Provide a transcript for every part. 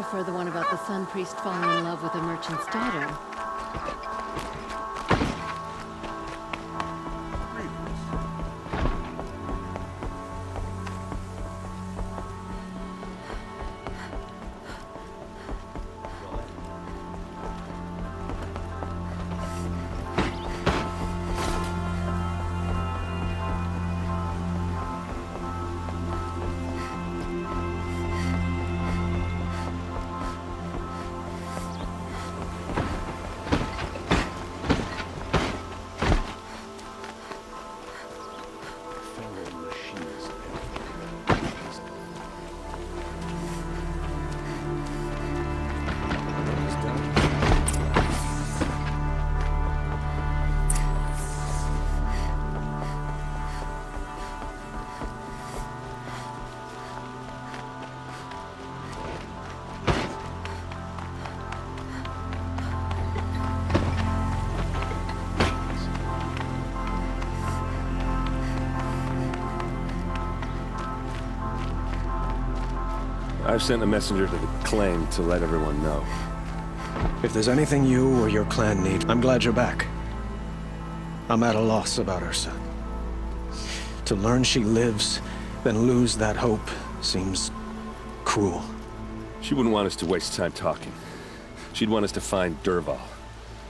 prefer the one about the Sun Priest falling in love with a merchant's daughter. I've sent a messenger to the claim to let everyone know. If there's anything you or your clan need, I'm glad you're back. I'm at a loss about Ursa. To learn she lives, then lose that hope, seems cruel. She wouldn't want us to waste time talking. She'd want us to find Dervahl.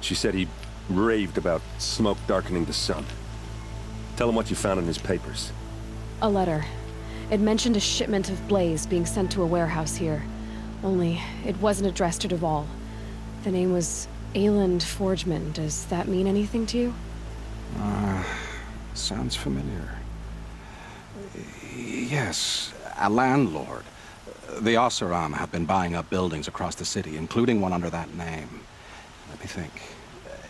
She said he raved about smoke darkening the sun. Tell him what you found in his papers. A letter. It mentioned a shipment of blaze being sent to a warehouse here. Only, it wasn't addressed to Dervahl. The name was Ayland Forgeman. Does that mean anything to you? Sounds familiar. Yes, a landlord. The Oseram have been buying up buildings across the city, including one under that name. Let me think.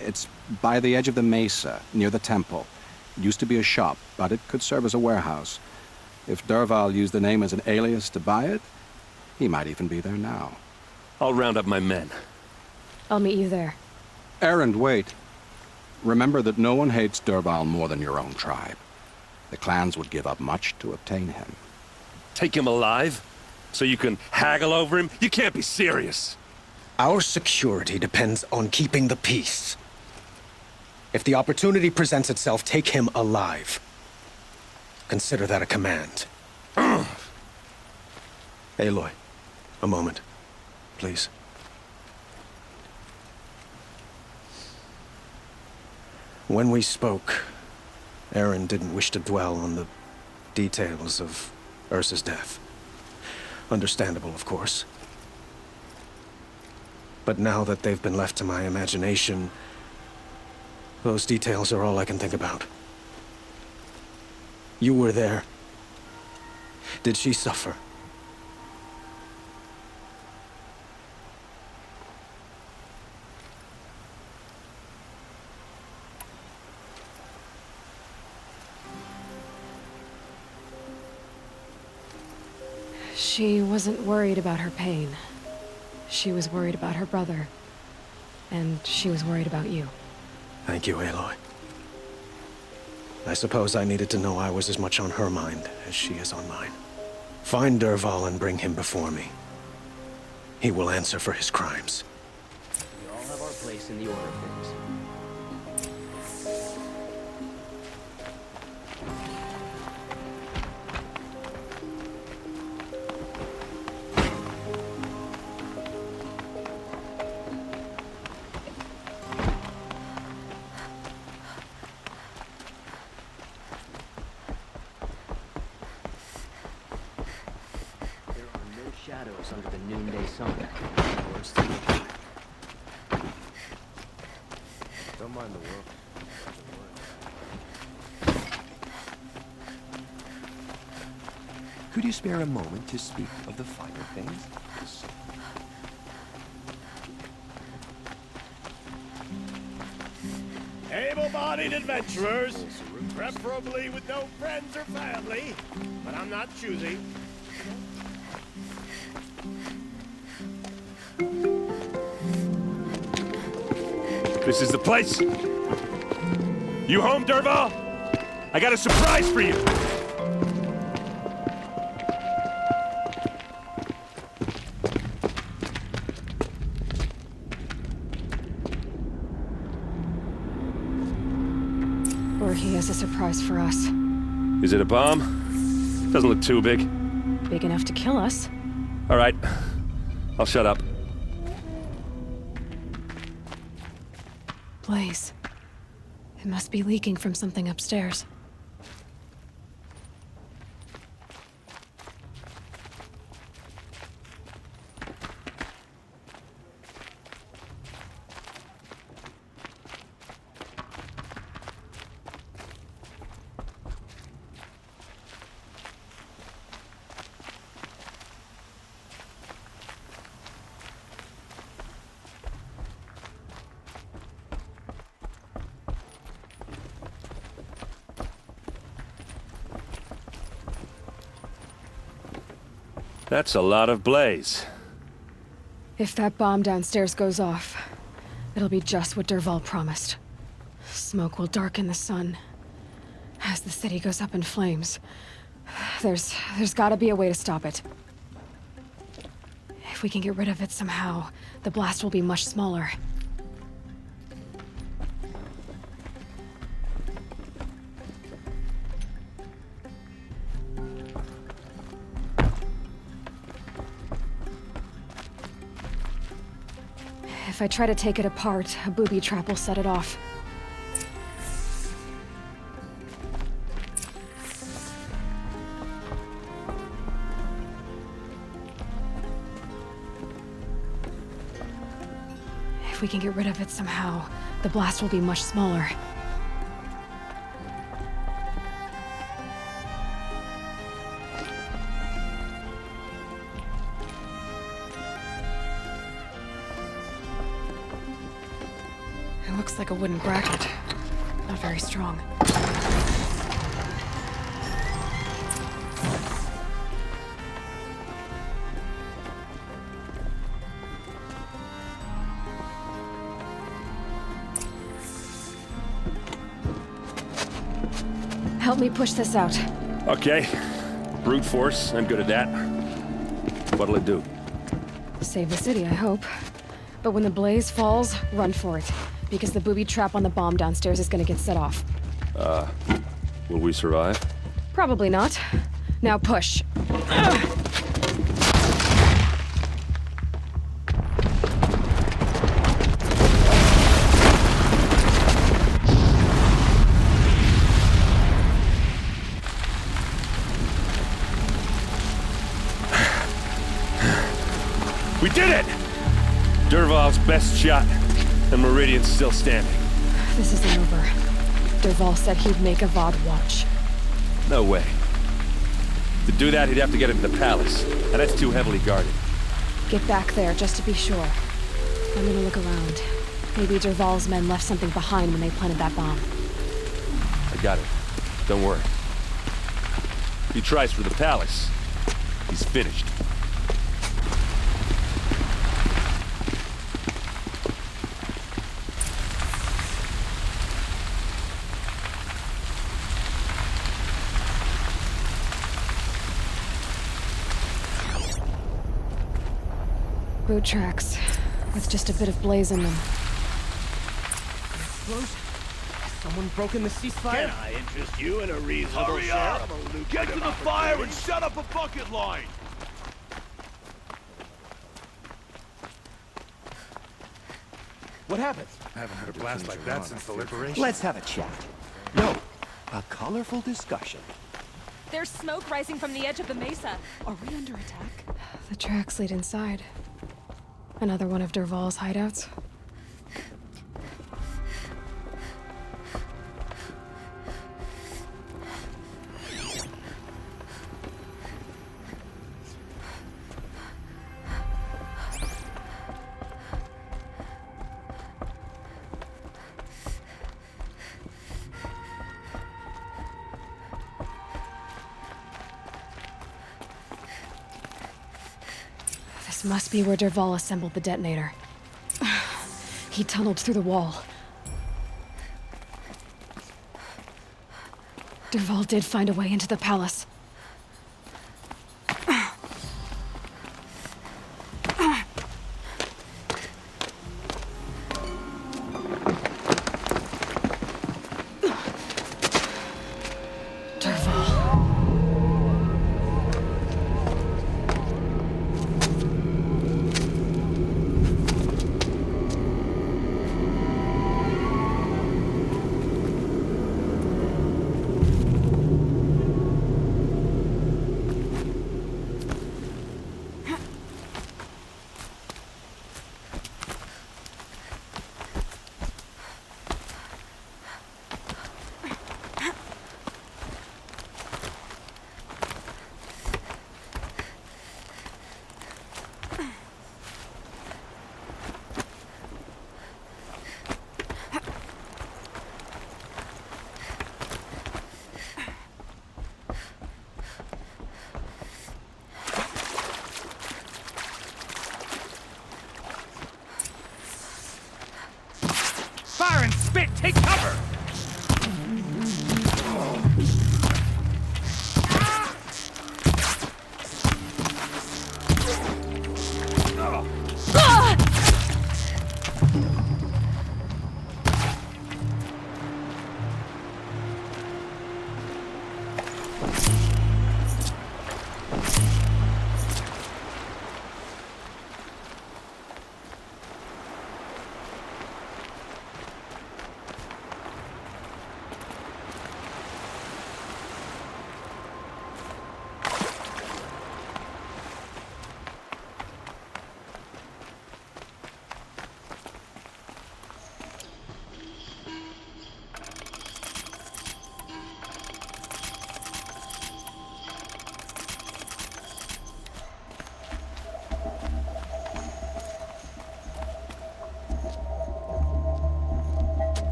It's by the edge of the mesa, near the temple. It used to be a shop, but it could serve as a warehouse. If Dervahl used the name as an alias to buy it, he might even be there now. I'll round up my men. I'll meet you there. Erend, wait. Remember that no one hates Dervahl more than your own tribe. The clans would give up much to obtain him. Take him alive? So you can haggle over him? You can't be serious. Our security depends on keeping the peace. If the opportunity presents itself, take him alive. Consider that a command. Aloy, a moment, please. When we spoke, Erend didn't wish to dwell on the details of Ursa's death. Understandable, of course. But now that they've been left to my imagination, those details are all I can think about. You were there. Did she suffer? She wasn't worried about her pain. She was worried about her brother. And she was worried about you. Thank you, Aloy. I suppose I needed to know I was as much on her mind as she is on mine. Find Dervahl and bring him before me. He will answer for his crimes. We all have our place in the order of things. Shadows under the noonday sun. Don't mind the world. Could you spare a moment to speak of the finer things? Able-bodied adventurers, preferably with no friends or family, but I'm not choosy. This is the place. You home, Dervahl? I got a surprise for you. he has a surprise for us. Is it a bomb? Doesn't look too big. Big enough to kill us. All right. I'll shut up. Blaze. It must be leaking from something upstairs. That's a lot of blaze. If that bomb downstairs goes off, it'll be just what Dervahl promised. Smoke will darken the sun. As the city goes up in flames, there's gotta be a way to stop it. If we can get rid of it somehow, the blast will be much smaller. If I try to take it apart, a booby trap will set it off. If we can get rid of it somehow, the blast will be much smaller. It looks like a wooden bracket. Not very strong. Help me push this out. Okay. Brute force, I'm good at that. What'll it do? Save the city, I hope. But when the blaze falls, run for it. Because the booby trap on the bomb downstairs is gonna get set off. Will we survive? Probably not. Now push. We did it! Dervahl's best shot, and Meridian's still standing. This isn't over. Dervahl said he'd make Avad watch. No way. To do that, he'd have to get into the palace, and that's too heavily guarded. Get back there, just to be sure. I'm gonna look around. Maybe Dervahl's men left something behind when they planted that bomb. I got it. Don't worry. If he tries for the palace, he's finished. Boot tracks, with just a bit of blaze in them. Someone broken the ceasefire? Can I interest you in a reasonable share of a lucrative Get to the fire and opportunity? set up a bucket line! What happened? I haven't had a blast like that since the liberation. Let's have a chat. No, a colorful discussion. There's smoke rising from the edge of the mesa. Are we under attack? The tracks lead inside. Another one of Dervahl's hideouts. This must be where Dervahl assembled the detonator. He tunneled through the wall. Dervahl did find a way into the palace. Take cover!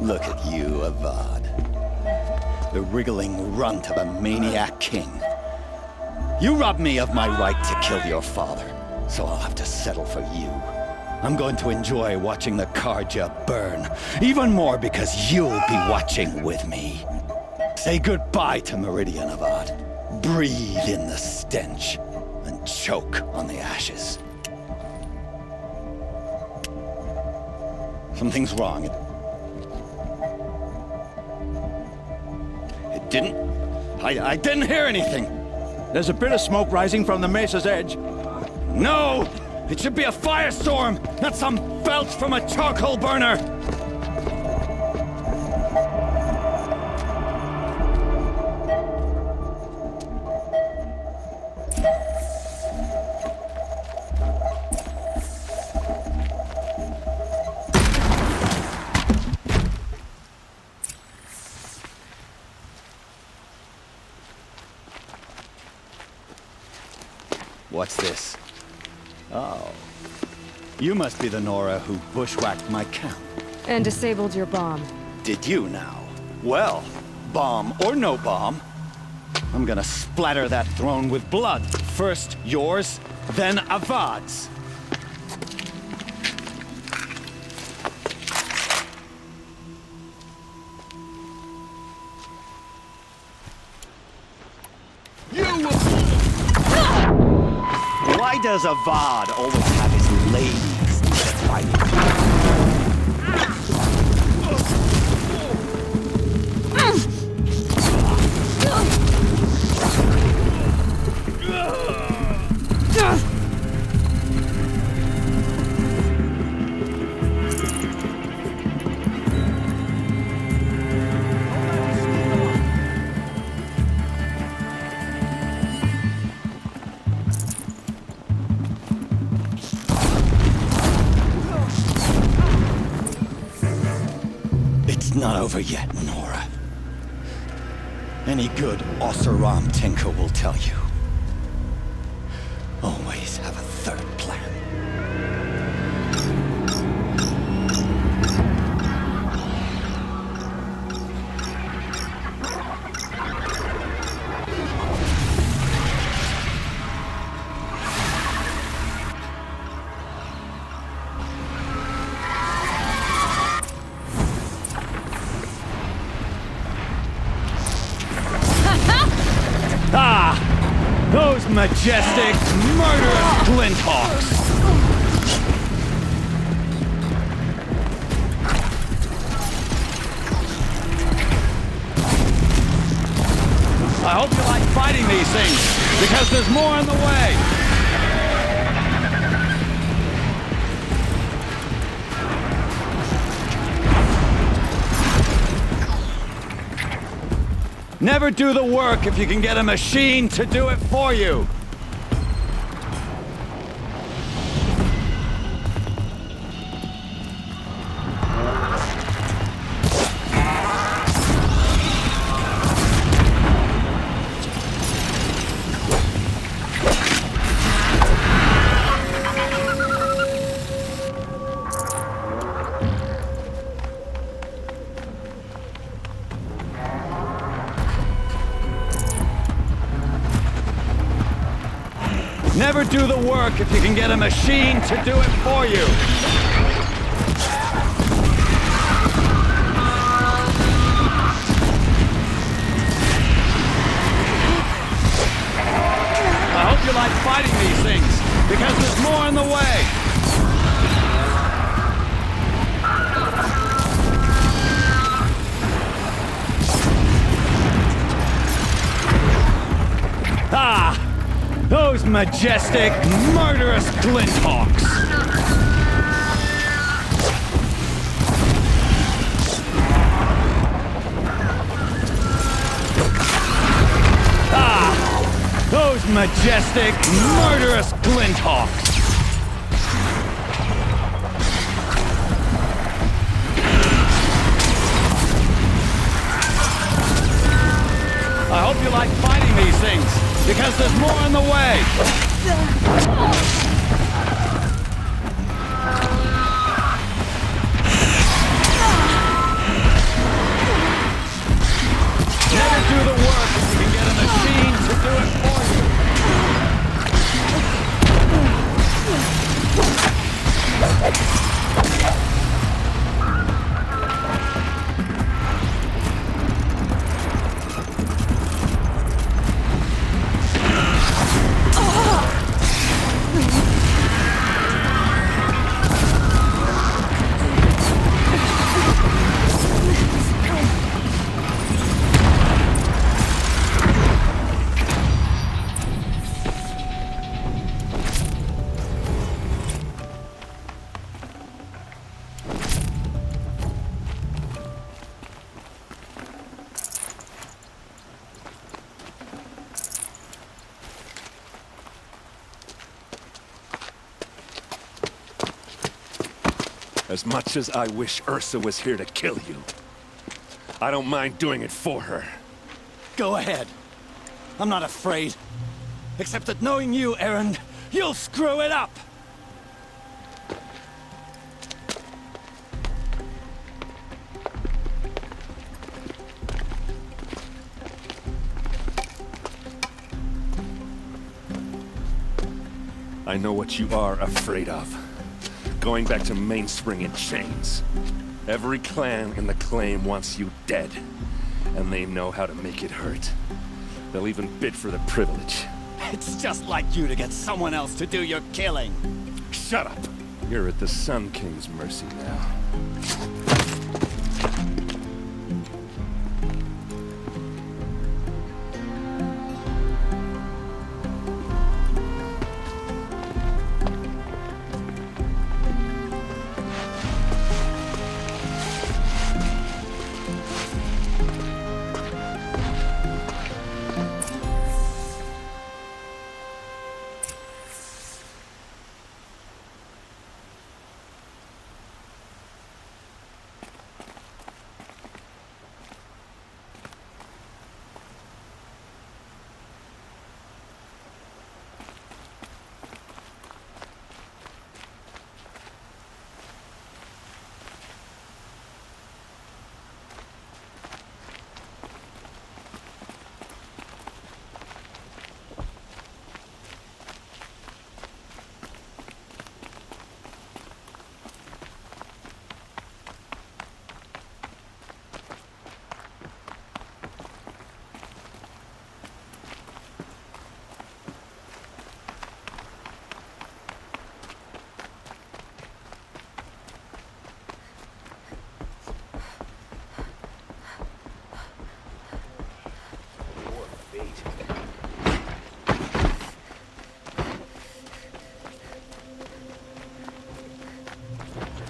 Look at you, Avad. The wriggling runt of a maniac king. You robbed me of my right to kill your father, so I'll have to settle for you. I'm going to enjoy watching the Carja burn, even more because you'll be watching with me. Say goodbye to Meridian, Avad. Breathe in the stench, and choke on the ashes. Something's wrong. I didn't hear anything. There's a bit of smoke rising from the mesa's edge. No! It should be a firestorm, not some belch from a charcoal burner! What's this? Oh. You must be the Nora who bushwhacked my camp. And disabled your bomb. Did you now? Well, bomb or no bomb, I'm gonna splatter that throne with blood. First yours, then Avad's. Why does Avad always have his ladies fighting? It's not over yet, Nora. Any good Oseram tinker will tell you. Always have a third plan. Those majestic, murderous Glinthawks! I hope you like fighting these things, because there's more in the way! Never do the work if you can get a machine to do it for you. Never do the work if you can get a machine to do it for you. you like fighting these things, because there's more in the way. Ah! Those majestic, murderous Glinthawks! Those majestic, murderous Glinthawks! I hope you like fighting these things, because there's more in the way! Never do the work if you can get a machine to do it for you! As much as I wish Ursa was here to kill you, I don't mind doing it for her. Go ahead. I'm not afraid. Except that knowing you, Erend, you'll screw it up! I know what you are afraid of. Going back to Mainspring in chains. Every clan in the Claim wants you dead, and they know how to make it hurt. They'll even bid for the privilege. It's just like you to get someone else to do your killing. Shut up! You're at the Sun King's mercy now.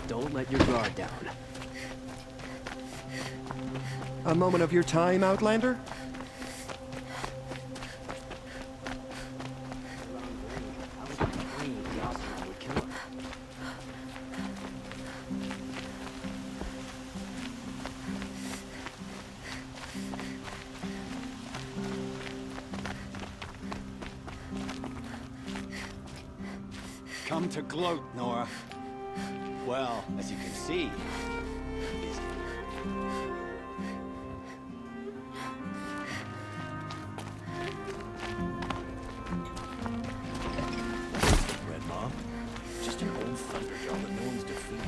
Don't let your guard down. A moment of your time, Outlander? Come to gloat, Nora. Well, as you can see, busy. Red Mob? Just your old thunderjaw that no one's defeated.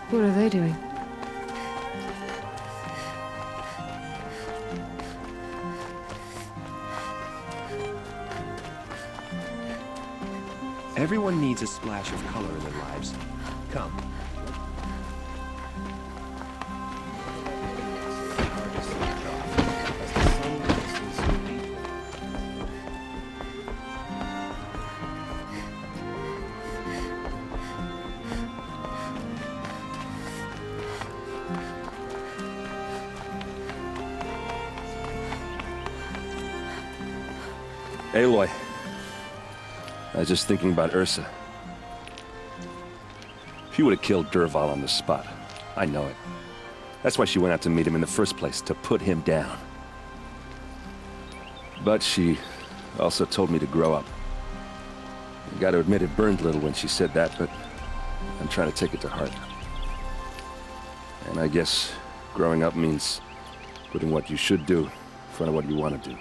What are they doing? Everyone needs a splash of color in their lives. Come. Aloy. I was just thinking about Ursa. She would have killed Dervahl on the spot. I know it. That's why she went out to meet him in the first place, to put him down. But she also told me to grow up. I gotta admit it burned a little when she said that, but I'm trying to take it to heart. And I guess growing up means putting what you should do in front of what you want to do.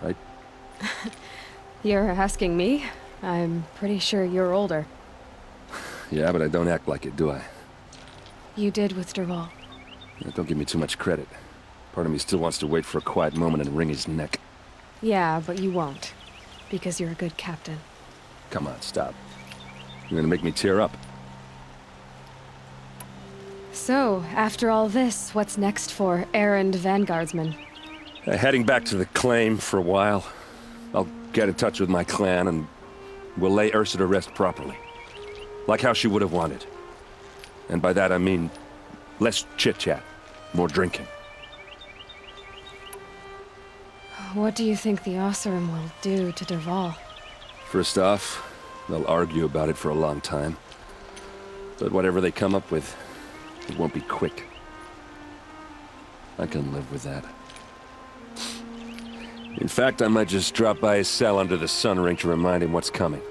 Right? You're asking me? I'm pretty sure you're older. Yeah, but I don't act like it, do I? You did with Dervahl. Yeah, don't give me too much credit. Part of me still wants to wait for a quiet moment and wring his neck. Yeah, but you won't. Because you're a good captain. Come on, stop. You're gonna make me tear up. So, after all this, what's next for Erend Vanguardsman? Heading back to the claim for a while. I'll get in touch with my clan and we'll lay Ursa to rest properly. Like how she would have wanted. And by that I mean less chit-chat, more drinking. What do you think the Oseram will do to Dervahl? First off, they'll argue about it for a long time. But whatever they come up with, it won't be quick. I can live with that. In fact, I might just drop by his cell under the sun ring to remind him what's coming.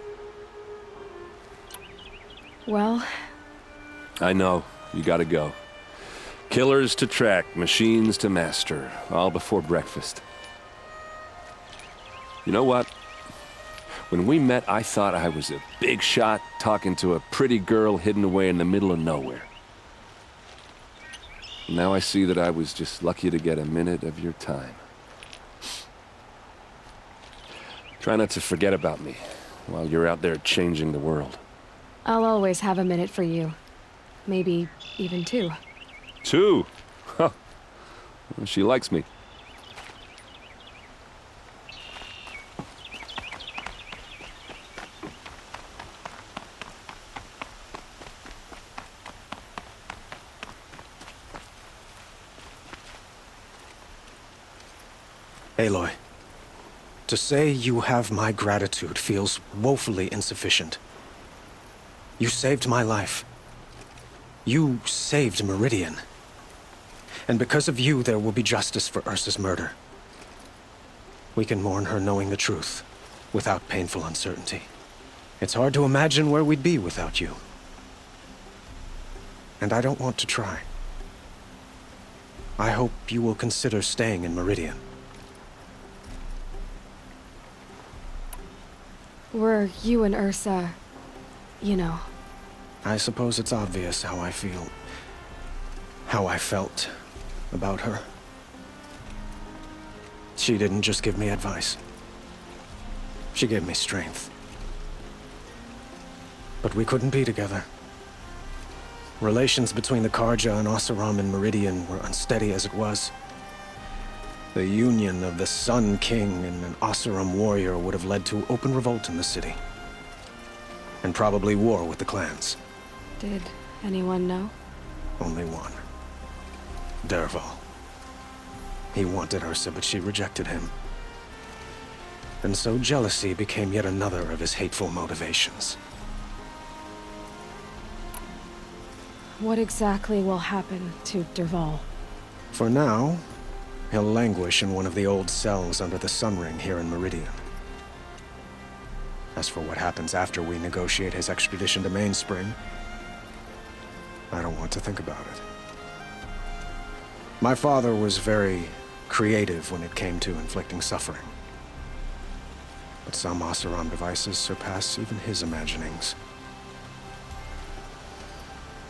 Well... I know. You gotta go. Killers to track, machines to master. All before breakfast. You know what? When we met, I thought I was a big shot talking to a pretty girl hidden away in the middle of nowhere. Now I see that I was just lucky to get a minute of your time. Try not to forget about me while you're out there changing the world. I'll always have a minute for you. Maybe even 2. 2? Huh. Well, she likes me. Aloy, to say you have my gratitude feels woefully insufficient. You saved my life. You saved Meridian. And because of you, there will be justice for Ursa's murder. We can mourn her knowing the truth, without painful uncertainty. It's hard to imagine where we'd be without you. And I don't want to try. I hope you will consider staying in Meridian. Were you and Ursa... you know... I suppose it's obvious how I feel... how I felt about her. She didn't just give me advice. She gave me strength. But we couldn't be together. Relations between the Carja and Oseram and Meridian were unsteady as it was. The union of the Sun King and an Oseram warrior would have led to open revolt in the city. And probably war with the clans. Did anyone know? Only one. Dervahl. He wanted Ursa, but she rejected him. And so jealousy became yet another of his hateful motivations. What exactly will happen to Dervahl? For now, he'll languish in one of the old cells under the Sun Ring here in Meridian. As for what happens after we negotiate his extradition to Mainspring, I don't want to think about it. My father was very creative when it came to inflicting suffering. But some Oseram devices surpass even his imaginings.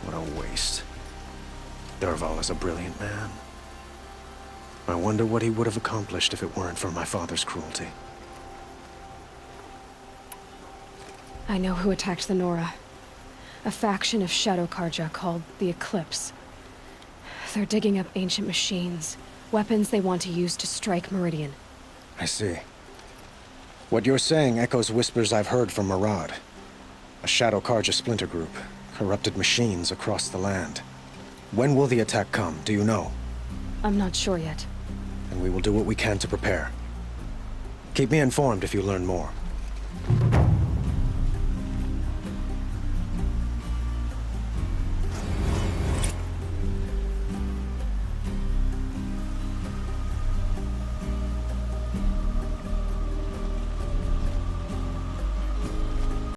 What a waste. Dervahl is a brilliant man. I wonder what he would have accomplished if it weren't for my father's cruelty. I know who attacked the Nora. A faction of Shadow Karja called the Eclipse. They're digging up ancient machines, weapons they want to use to strike Meridian. I see. What you're saying echoes whispers I've heard from Murad. A Shadow Karja splinter group, corrupted machines across the land. When will the attack come, do you know? I'm not sure yet. And we will do what we can to prepare. Keep me informed if you learn more.